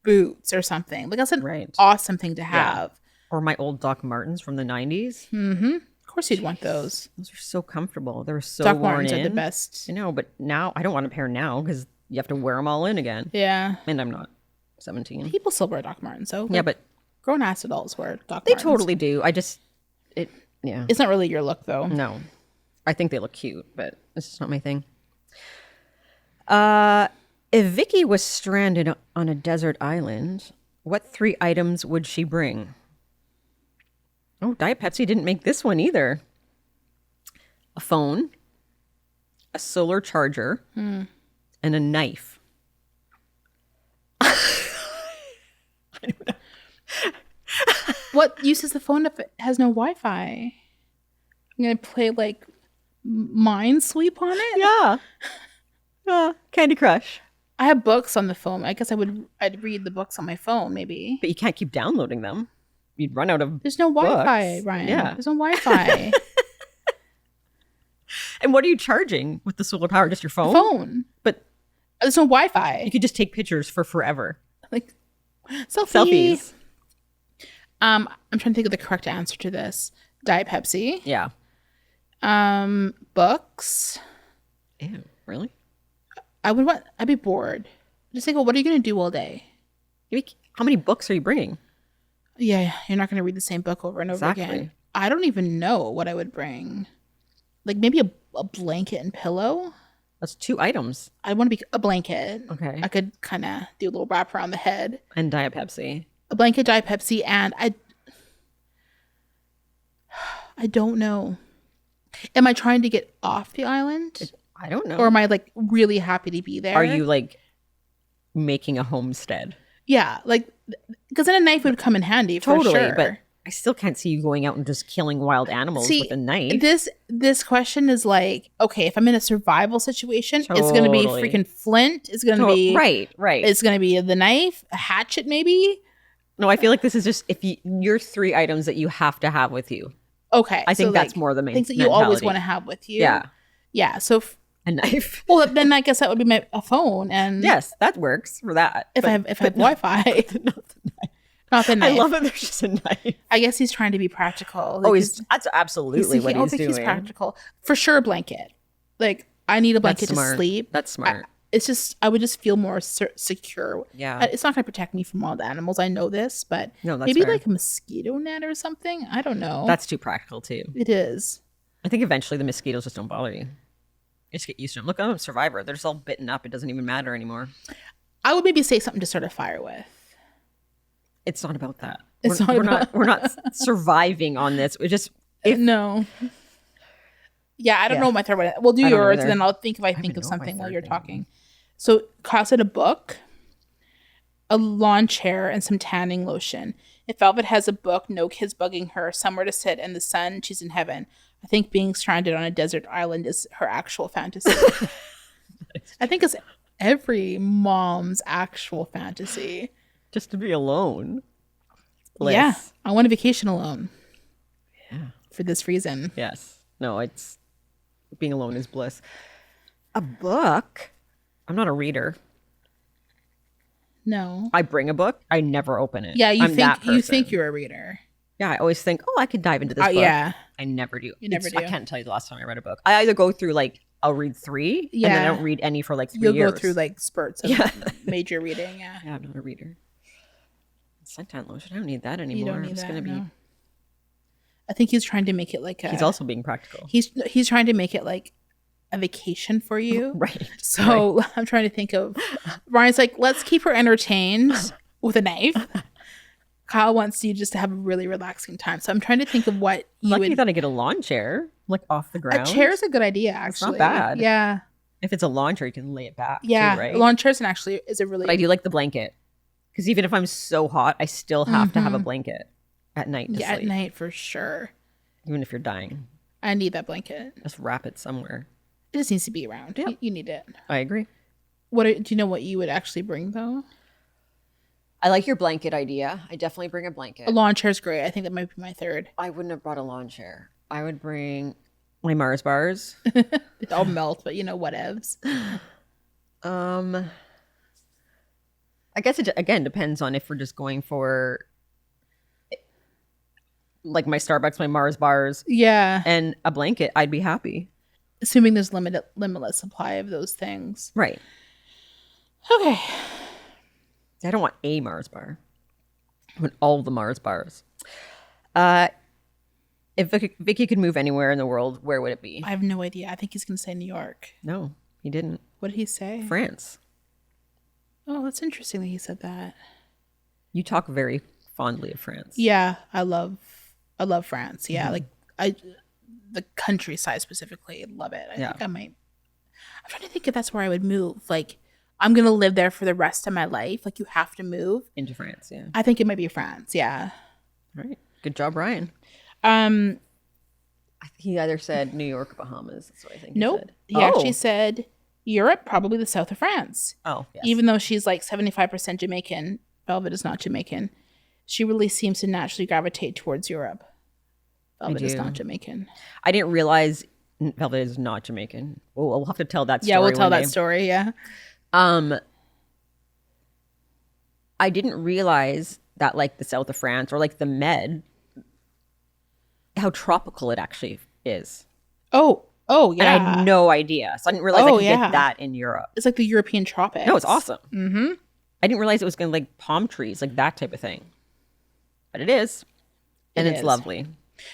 boots or something? Like that's an awesome thing to have. Yeah. Or my old Doc Martens from the 90s. Mm-hmm. Of course you'd want those. Those are so comfortable. They're so Doc worn Martens in. are the best. I know, but now I don't want a pair now because you have to wear them all in again. Yeah. And I'm not 17. People still wear Doc Martens, so yeah, but grown-ass adults wear Doc Martens. They totally do. It's not really your look, though. No. I think they look cute, but it's just not my thing. If Vicky was stranded on a desert island, what 3 items would she bring? Oh, Diet Pepsi didn't make this one either. A phone, a solar charger, and a knife. I don't know. What use is the phone if it has no Wi-Fi? I'm going to play like Minesweep on it? Yeah. Candy Crush. I have books on the phone. I guess I'd read the books on my phone maybe. But you can't keep downloading them. You'd run out of There's no Wi-Fi, books. Ryan. Yeah. There's no Wi-Fi. And what are you charging with the solar power? Just your phone? Phone. But there's no Wi-Fi. You could just take pictures for forever. Like selfies. I'm trying to think of the correct answer to this. Diet Pepsi. Yeah. Books. Ew, really? I'd be bored. Just think, what are you going to do all day? How many books are you bringing? Yeah, you're not going to read the same book over and over again. I don't even know what I would bring. Like maybe a blanket and pillow. That's 2 items. I want to be a blanket. Okay. I could kind of do a little wrap around the head. And Diet Pepsi. A blanket, Diet Pepsi, and I don't know. Am I trying to get off the island? I don't know. Or am I like really happy to be there? Are you like making a homestead? Yeah, like because then a knife would come in handy for sure. But I still can't see you going out and just killing wild animals with a knife. This question is like, okay, if I'm in a survival situation, it's going to be freaking flint. It's going to be right. It's going to be the knife, a hatchet, maybe. No, I feel like this is just your 3 items that you have to have with you. Okay, I think that's more the main things that mentality. you always want to have with you. Yeah. So a knife. Well, then I guess that would be a phone, and yes, that works for that. If I have Wi-Fi, not the knife. I love it. There's just a knife. I guess he's trying to be practical. Like that's absolutely what he's doing. He's practical for sure. Blanket. Like I need a blanket to sleep. That's smart. It's just I would just feel more secure. Yeah. It's not going to protect me from wild animals. I know this, but maybe fair. Like a mosquito net or something. I don't know. That's too practical too. It is. I think eventually the mosquitoes just don't bother you. You just get used to them. Look, I'm a survivor. They're just all bitten up. It doesn't even matter anymore. I would maybe say something to start a fire with. It's not about that. We're not surviving on this. We just no. Yeah, I don't know what my third one. We'll do yours, and then I'll think if I think of something while you're talking. So Kyle said a book, a lawn chair, and some tanning lotion. If Velvet has a book, no kids bugging her, somewhere to sit in the sun, she's in heaven. I think being stranded on a desert island is her actual fantasy. I think it's every mom's actual fantasy. Just to be alone. Bliss. Yeah, I want a vacation alone. Yeah. For this reason. Yes. No, it's being alone is bliss. A book? I'm not a reader. No. I bring a book. I never open it. Yeah, you think you're a reader. Yeah, I always think, I could dive into this book. Yeah. I never do. You never do. I can't tell you the last time I read a book. I either go through I'll read 3, and then I don't read any for 3 years. You'll go through spurts of major reading. Yeah. Yeah, I'm not a reader. Suntan lotion. I don't need that anymore. You don't need it's that. Gonna be... No. I think he's trying to make it like a. He's also being practical. He's trying to make it like a vacation for you, right? So I'm trying to think of. Ryan's like, let's keep her entertained with a knife, Kyle wants you just to have a really relaxing time. So I'm trying to think of what you would. That I get a lawn chair, like off the ground. A chair is a good idea, actually. It's not bad. Yeah. If it's a lawn chair, you can lay it back. Yeah, too, right? A lawn chair is a really. But I do like the blanket, because even if I'm so hot, I still have to have a blanket at night. To sleep. At night for sure. Even if you're dying, I need that blanket. Just wrap it somewhere. It just needs to be around. Yeah. You need it. I agree. Do you know what you would actually bring though? I like your blanket idea. I definitely bring a blanket. A lawn chair is great. I think that might be my third. I wouldn't have brought a lawn chair. I would bring my Mars bars. They'll melt, but whatevs. I guess it again depends on if we're just going for like my Starbucks, my Mars bars, and a blanket. I'd be happy, assuming there's limitless supply of those things. Right. Okay. I don't want a Mars bar. I want all the Mars bars. If Vicky could move anywhere in the world, where would it be? I have no idea. I think he's going to say New York. No, he didn't. What did he say? France. Oh, that's interesting that he said that. You talk very fondly of France. Yeah, I love France. Yeah, the countryside specifically, love it. I think I might. I'm trying to think if that's where I would move. Like, I'm going to live there for the rest of my life. Like, you have to move. Into France, yeah. I think it might be France, yeah. All right. Good job, Ryan. He either said New York or Bahamas. That's what I think he said. He actually said Europe, probably the south of France. Oh, yes. Even though she's like 75% Jamaican, Velvet is not Jamaican. She really seems to naturally gravitate towards Europe. Velvet is not Jamaican. I didn't realize Velvet is not Jamaican. Oh, we'll have to tell that story. Yeah, we'll tell that story, yeah. I didn't realize that like the south of France or like the Med, how tropical it actually is. Oh, yeah. And I had no idea. So I didn't realize I could get that in Europe. It's like the European tropics. No, it's awesome. Mm-hmm. I didn't realize it was going to like palm trees, like that type of thing. But it is. And it's lovely.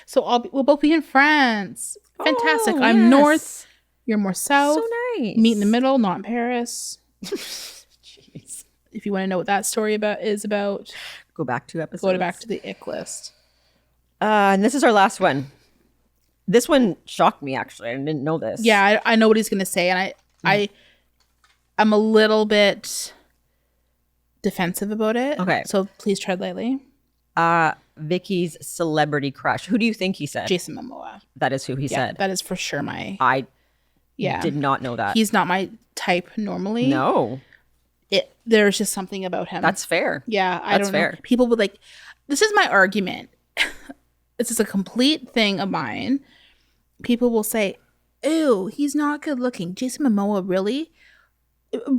So we'll both be in France. Fantastic. I'm north. You're more south. So nice. Meet in the middle, not in Paris. Jeez. If you want to know what that story is about, go back 2 episodes. Go back to the ick list. And this is our last one. This one shocked me, actually. I didn't know this. Yeah, I know what he's going to say. And I'm a little bit defensive about it. Okay. So please tread lightly. Vicky's celebrity crush. Who do you think he said? Jason Momoa. That is who he said. That is for sure I did not know that. He's not my type normally. No. There's just something about him. That's fair. Yeah, I don't know. People would like, this is my argument. This is a complete thing of mine. People will say, ew, he's not good looking. Jason Momoa, really?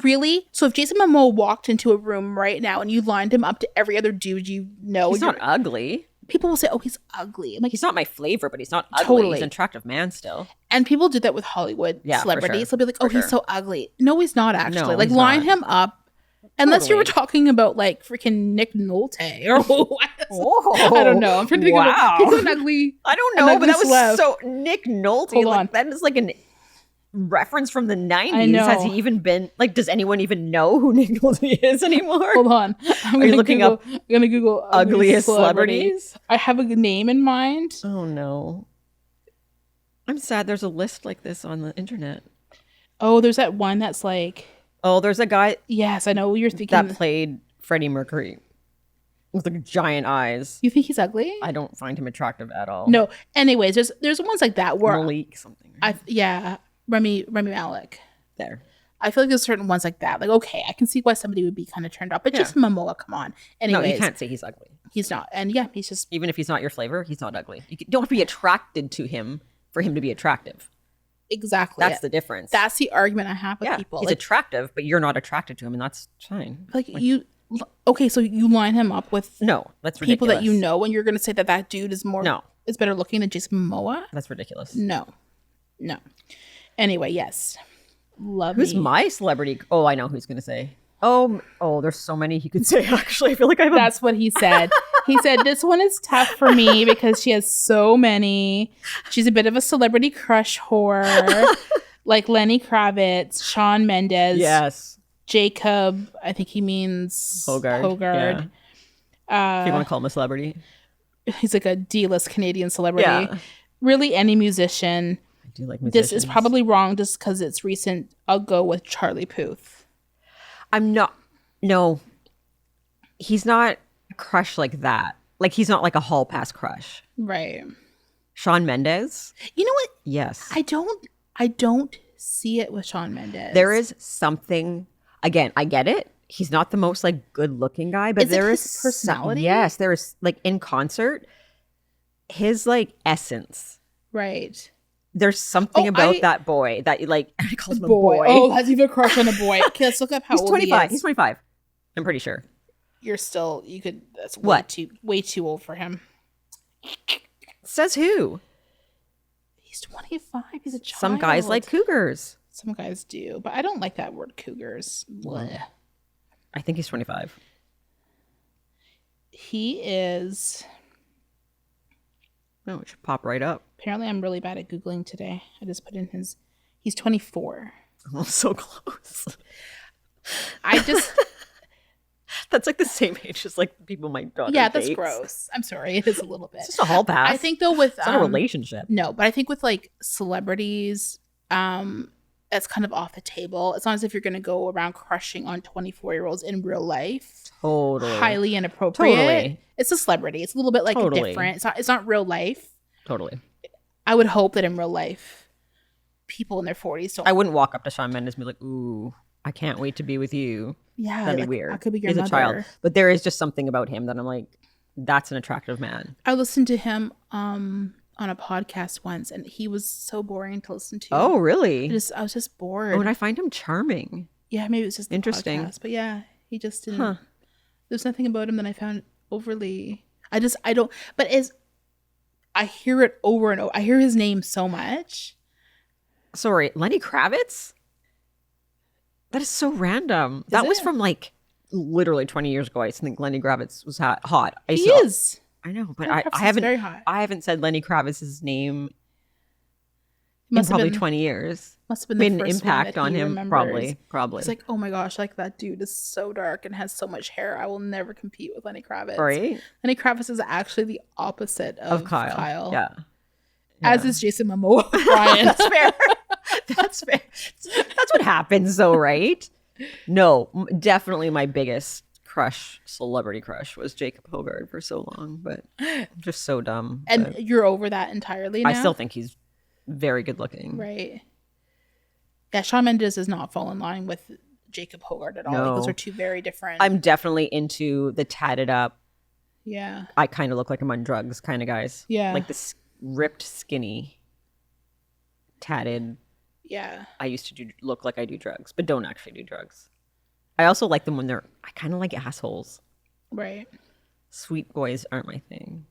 Really? So if Jason Momoa walked into a room right now and you lined him up to every other dude you know. He's not ugly. People will say, oh, he's ugly. I'm like, he's not my flavor, but he's not ugly. Totally. He's an attractive man still. And people do that with Hollywood celebrities. Sure. They'll be like, he's so ugly. No, he's not actually. No, like, line him up. Unless you were talking about like freaking Nick Nolte or what? I don't know. I'm trying to think of he's an ugly. I don't know, but that was so Nick Nolte. Hold on. That is like an reference from the 90s. I know. Has he even been like? Does anyone even know who Nick Nolte is anymore? Hold on. Are you looking up? I'm gonna Google ugliest celebrities. I have a name in mind. Oh no. I'm sad. There's a list like this on the internet. Oh, there's that one that's like. Oh, there's a guy. Yes, I know what you're thinking. That played Freddie Mercury with like giant eyes. You think he's ugly? I don't find him attractive at all. No. Anyways, there's ones like that where Malik something. Right? Remy Malek. There. I feel like there's certain ones like that. Like, okay, I can see why somebody would be kind of turned off, but just Momoa, come on. Anyways, no, you can't say he's ugly. He's not, and he's just even if he's not your flavor, he's not ugly. You don't have to be attracted to him for him to be attractive. Exactly. That's the difference. That's the argument I have with people. He's like, attractive, but you're not attracted to him, and that's fine. Like you, okay, so you line him up with that's ridiculous. People that you know, and you're going to say that dude is is better looking than Jason Momoa. That's ridiculous. No. Anyway, yes, Who's my celebrity? Oh, I know who's going to say. Oh, there's so many he could say. Actually, I feel like that's what he said. He said, this one is tough for me because she has so many. She's a bit of a celebrity crush whore. Like Lenny Kravitz, Shawn Mendes. Yes. Jacob, I think he means Hogard. If you want to call him a celebrity. He's like a D-list Canadian celebrity. Yeah. Really, any musician. I do like musicians. This is probably wrong just because it's recent. I'll go with Charlie Puth. I'm not. No. He's not a crush like that. Like, he's not like a hall pass crush. Right. Shawn Mendes? You know what? Yes. I don't see it with Shawn Mendes. There is something, again, I get it. He's not the most like good looking guy, but there is personality. Yes, there is like in concert, his like essence. Right. There's something about that boy that you like. I call him a boy. Oh, has even a crush on a boy? Okay, let's look up how he's old 25. he is. He's 25. I'm pretty sure. That's way too old for him. Says who? He's 25. He's a child. Some guys like cougars. Some guys do, but I don't like that word cougars. Blech. I think he's 25. He is. Oh, it should pop right up. Apparently, I'm really bad at Googling today. I just put in he's 24. Oh, so close. That's like the same age as like people my daughter that's dates. Gross. I'm sorry. It is a little bit. It's just a hall pass. I think though with it's not a relationship. No, but I think with like celebrities, that's kind of off the table. It's not as if you're going to go around crushing on 24-year-olds in real life. Totally. Highly inappropriate. Totally. It's a celebrity. It's a little bit like different. It's not real life. Totally. I would hope that in real life, people in their 40s don't. I wouldn't walk up to Shawn Mendes and be like, ooh, I can't wait to be with you. Yeah. That'd be weird. I could be your He's mother. a child. But there is just something about him that I'm like, that's an attractive man. I listened to him on a podcast once, and he was so boring to listen to. Oh, really? I was just bored. Oh, and I find him charming. Yeah, maybe it's just the interesting. Podcast, but yeah, he just didn't. There's nothing about him that I found overly. I don't. But I hear it over and over. I hear his name so much. Sorry, Lenny Kravitz? That is so random. That was from like literally 20 years ago. I think Lenny Kravitz was hot. He is. I know, but I haven't. Very hot. I haven't said Lenny Kravitz's name in probably 20 years. Must have been made the an first impact one on him. remembers. Probably. It's like, oh my gosh, like that dude is so dark and has so much hair. I will never compete with Lenny Kravitz. Right. Lenny Kravitz is actually the opposite of Kyle. Yeah. As is Jason Momoa. Brian. That's fair. That's fair. That's what happens, though, right? No, definitely my biggest celebrity crush was Jacob Hogard for so long, but I'm just so dumb. And you're over that entirely now? I still think he's very good looking. Right. Yeah, Shawn Mendes does not fall in line with Jacob Hogard at all. No. Like, those are two very different. I'm definitely into the tatted up. Yeah. I kind of look like I'm on drugs kind of guys. Yeah. Like the ripped, skinny, tatted. Yeah. I used to look like I do drugs, but don't actually do drugs. I also like them when I kind of like assholes. Right. Sweet boys aren't my thing.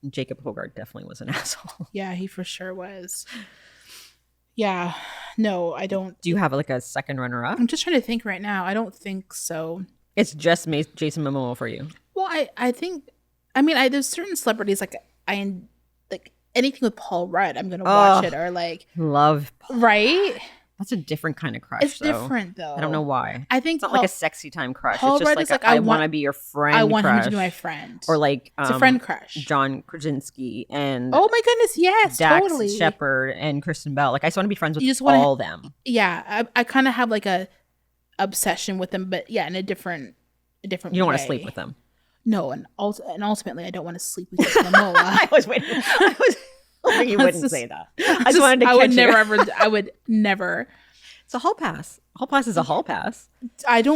Jacob Hogard definitely was an asshole. Yeah, he for sure was. Yeah. No, I don't. Do you have like a second runner up? I'm just trying to think right now. I don't think so. It's just Jason Momoa for you. Well, I think, I mean, there's certain celebrities like anything with Paul Rudd, I'm gonna watch it or like love Paul. Right. That's a different kind of crush. It's different though. I don't know why. I think it's not like a sexy time crush. Paul it's just Rudd like, I want to be your friend. I want crush. him to be my friend. Or like it's a friend crush. John Krasinski and oh my goodness, yes, Dax totally. Shepard and Kristen Bell. Like I just want to be friends with all them. Yeah, I kind of have like a obsession with them, but yeah, in a different. You don't want to sleep with them. No, and ultimately, I don't want to sleep with Jason Momoa. I was waiting. I was hoping you wouldn't say that. I just wanted to catch I would never. It's a hall pass. Hall pass is a hall pass.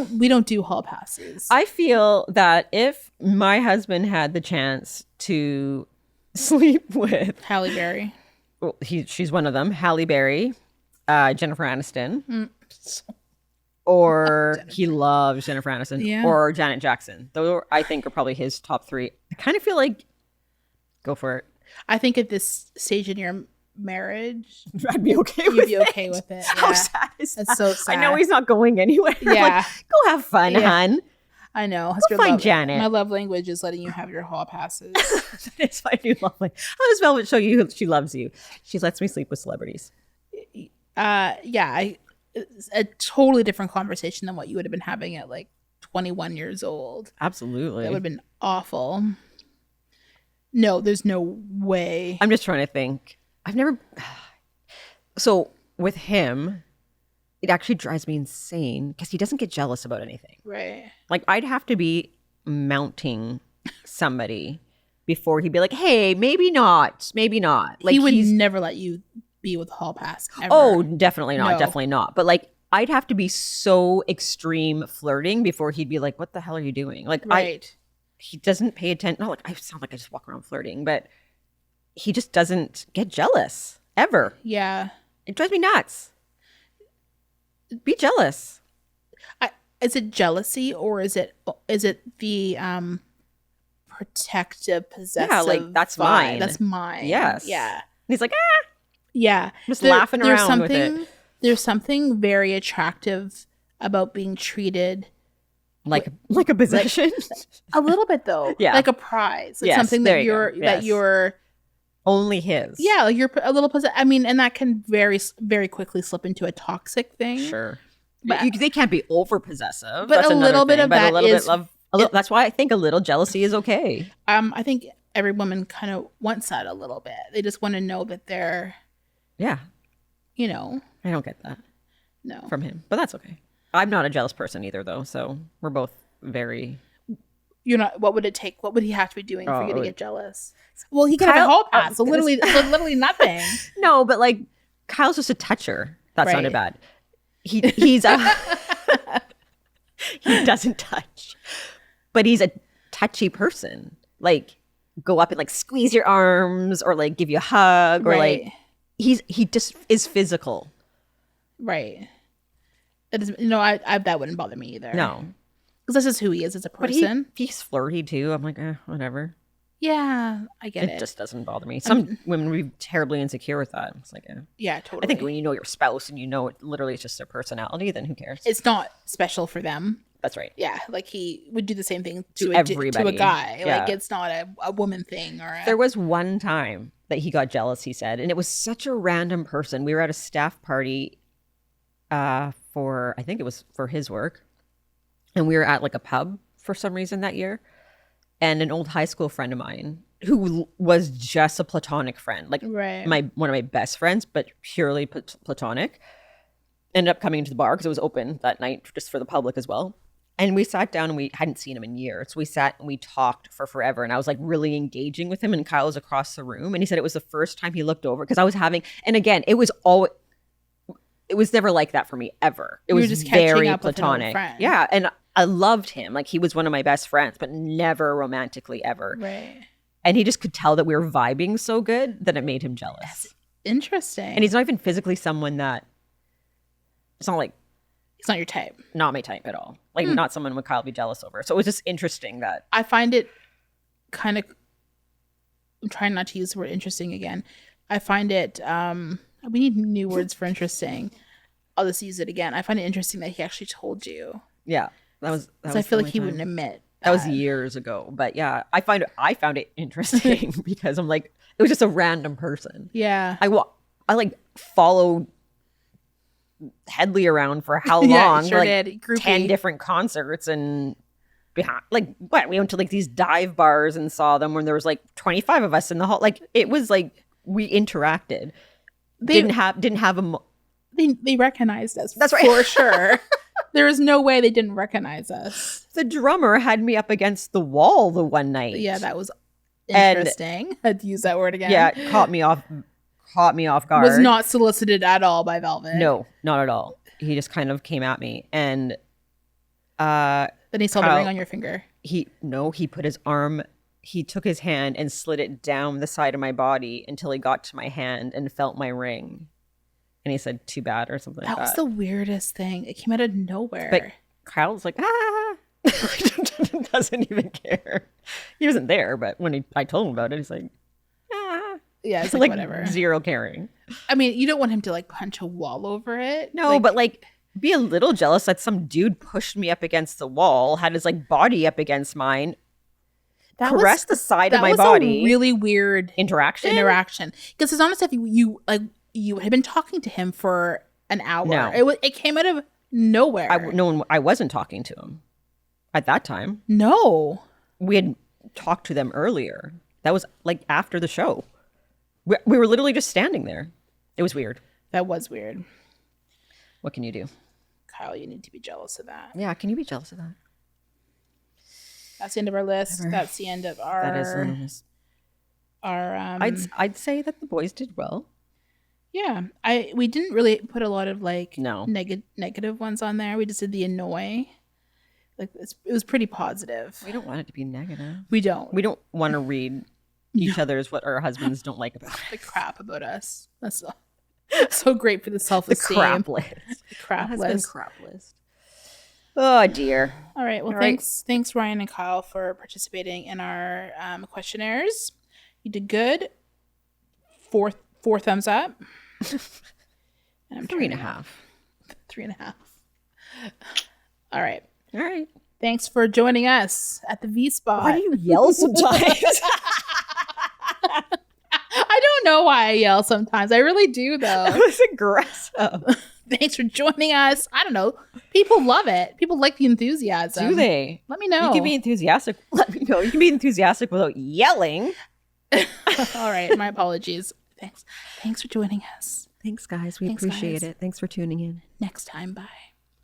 We don't do hall passes. I feel that if my husband had the chance to sleep with Halle Berry, well, she's one of them. Halle Berry, Jennifer Aniston, or he loves Jennifer Aniston, or Janet Jackson. Those I think are probably his top three. I kind of feel like go for it. I think at this stage in your marriage, I'd be okay with it. You'd be okay with it. Yeah. How sad is that? It's so sad. I know he's not going anywhere. Yeah. Like, go have fun, hon. I know. Go find Janet. My love language is letting you have your hall passes. It's my new love language. How does Velvet show you she loves you? She lets me sleep with celebrities. Yeah. It's a totally different conversation than what you would have been having at like 21 years old. Absolutely. That would have been awful. No, there's no way. I'm just trying to think. I've never. So with him, it actually drives me insane because he doesn't get jealous about anything. Right. Like, I'd have to be mounting somebody before he'd be like, hey, maybe not. Like, he would never let you be with the hall pass. Ever. Oh, definitely not. No. Definitely not. But like, I'd have to be so extreme flirting before he'd be like, what the hell are you doing? Like, right. He doesn't pay attention. Not like I sound like I just walk around flirting, but he just doesn't get jealous ever. Yeah. It drives me nuts. Be jealous. Is it jealousy or is it the protective, possessive? Yeah, like that's vibe? mine. That's mine. Yes. Yeah. And he's like, ah. Yeah. Just laughing around with it. There's something very attractive about being treated like a possession. A little bit though. Yeah. Like a prize. It's something that you're only his. Yeah, like you're a little I mean, and that can very very quickly slip into a toxic thing. Sure. But they can't be over possessive. But that's a little bit of that is that's why I think a little jealousy is okay. I think every woman kind of wants that a little bit. They just want to know that they're you know. I don't get that. No. From him. But that's okay. I'm not a jealous person either though, so we're both very. You're not. What would it take? What would he have to be doing for you to get jealous? Well, he could have a hall pass. So literally nothing. No, but like Kyle's just a toucher. That sounded bad. He's a he doesn't touch, but he's a touchy person. Like go up and like squeeze your arms or like give you a hug or like he just is physical. Right. It is, I that wouldn't bother me either. No. Because that's just who he is as a person. But he's flirty too. I'm like, whatever. Yeah, I get it. It just doesn't bother me. Some women would be terribly insecure with that. It's like, yeah, totally. I think when you know your spouse and you know it literally it's just their personality, then who cares? It's not special for them. That's right. Yeah, like he would do the same thing to everybody. To a guy. Yeah. Like it's not a woman thing or. There was one time that he got jealous. He said, and it was such a random person. We were at a staff party, I think it was for his work, and we were at like a pub for some reason that year. And an old high school friend of mine who was just a platonic friend, like one of my best friends, but purely platonic, ended up coming into the bar because it was open that night just for the public as well. And we sat down and we hadn't seen him in years. So we sat and we talked for forever. And I was like really engaging with him. And Kyle was across the room. And he said it was the first time he looked over because I was and again, it was never like that for me ever. It was just very platonic. Yeah. And I loved him. Like he was one of my best friends, but never romantically ever. Right. And he just could tell that we were vibing so good that it made him jealous. That's interesting. And he's not even physically someone that, it's not like. It's not your type. Not my type at all. Like not someone would Kyle be jealous over. So it was just interesting that. I find it kind of, I'm trying not to use the word interesting again. I find it, we need new words for interesting. I'll just use it again. I find it interesting that he actually told you. Yeah. That was I feel like he wouldn't admit. That was years ago. But yeah, I found it interesting because I'm like, it was just a random person. Yeah. I like followed Headley around for how long? Yeah, sure like did. Groupie. 10 different concerts and behind we went to like these dive bars and saw them when there was like 25 of us in the hall. Like it was like we interacted. They didn't have a they recognized us. That's right. For sure. There was no way they didn't recognize us. The drummer had me up against the wall the one night. Yeah, that was interesting. I'd use that word again. Yeah, caught me off guard. Was not solicited at all by Velvet. No, not at all. He just kind of came at me and then he saw the ring on your finger. He put his arm, he took his hand and slid it down the side of my body until he got to my hand and felt my ring. And he said, too bad or something like that. That was the weirdest thing. It came out of nowhere. But Kyle's like, doesn't even care. He wasn't there, but when I told him about it, he's like, yeah, it's like whatever. Zero caring. I mean, you don't want him to like punch a wall over it. No, but like be a little jealous that some dude pushed me up against the wall, had his like body up against mine, caressed the side of my body. That was a really weird interaction. Because it's honest, if you had been talking to him for an hour. No. It came out of nowhere. I wasn't talking to him. at that time. No. We had talked to them earlier. That was like after the show. We were literally just standing there. It was weird. That was weird. What can you do? Kyle, you need to be jealous of that. Yeah, can you be jealous of that? That's the end of our list. Whatever. That's the end of our... That is I'd say that the boys did well. Yeah. We didn't really put a lot of like no negative ones on there. We just did the annoy. Like it was pretty positive. We don't want it to be negative. We don't. We don't want to read each other's what our husbands don't like about the crap about us. That's so great for the self-esteem. The crap list. The crap list. Crap list. Oh dear. All right. Well, thanks Ryan and Kyle for participating in our questionnaires. You did good. Four thumbs up. And I'm 3.5. 3.5. All right. All right. Thanks for joining us at the V Spot. Why do you yell sometimes? I don't know why I yell sometimes. I really do, though. That was aggressive. Thanks for joining us. I don't know. People love it. People like the enthusiasm. Do they? Let me know. You can be enthusiastic. Let me know. You can be enthusiastic without yelling. All right. My apologies. Thanks for joining us. Thanks, guys. We appreciate it. Thanks for tuning in. Next time. Bye.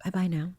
Bye-bye now.